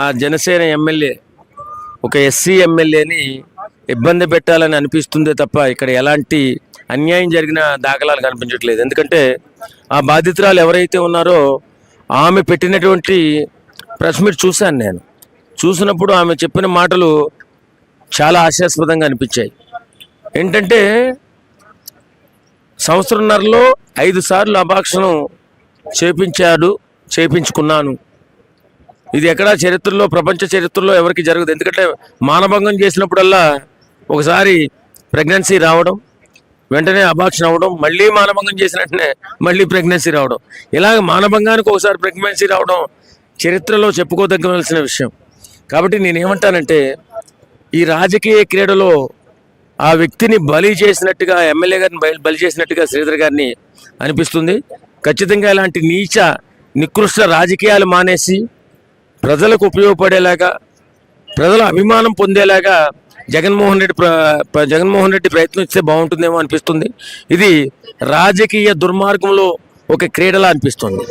ఆ జనసేన ఎమ్మెల్యే ఒక ఎస్సీ ఎమ్మెల్యేని ఇబ్బంది పెట్టాలని అనిపిస్తుందే తప్ప ఇక్కడ ఎలాంటి అన్యాయం జరిగిన దాఖలాలు కనిపించట్లేదు. ఎందుకంటే ఆ బాధితురాలు ఎవరైతే ఉన్నారో ఆమె పెట్టినటువంటి ప్రెస్ మీట్ చూశాను. నేను చూసినప్పుడు ఆమె చెప్పిన మాటలు చాలా హాస్యాస్పదంగా అనిపించాయి. ఏంటంటే సంవత్సరంన్నరలో 5 సార్లు అభాక్షణం చేపించుకున్నాను. ఇది ఎక్కడా చరిత్రలో, ప్రపంచ చరిత్రలో ఎవరికి జరగదు. ఎందుకంటే మానభంగం చేసినప్పుడల్లా ఒకసారి ప్రెగ్నెన్సీ రావడం, వెంటనే అబార్షన్ అవ్వడం, మళ్ళీ మానభంగం చేసిన వెంటనే మళ్ళీ ప్రెగ్నెన్సీ రావడం, ఇలాగ మానభంగానికి ఒకసారి ప్రెగ్నెన్సీ రావడం చరిత్రలో చెప్పుకోదగ్గవలసిన విషయం. కాబట్టి నేనేమంటానంటే ఈ రాజకీయ క్రీడలో ఆ వ్యక్తిని బలి చేసినట్టుగా, ఎమ్మెల్యే గారిని బలి చేసినట్టుగా శ్రీధర్ గారిని అనిపిస్తుంది. ఖచ్చితంగా ఇలాంటి నీచ నికృష్ట రాజకీయాలు మానేసి ప్రజలకు ఉపయోగపడేలాగా, ప్రజల అభిమానం పొందేలాగా జగన్మోహన్ రెడ్డి ప్రయత్నిస్తే బాగుంటుందేమో అనిపిస్తుంది. ఇది రాజకీయ దుర్మార్గంలో ఒక క్రీడలా అనిపిస్తుంది.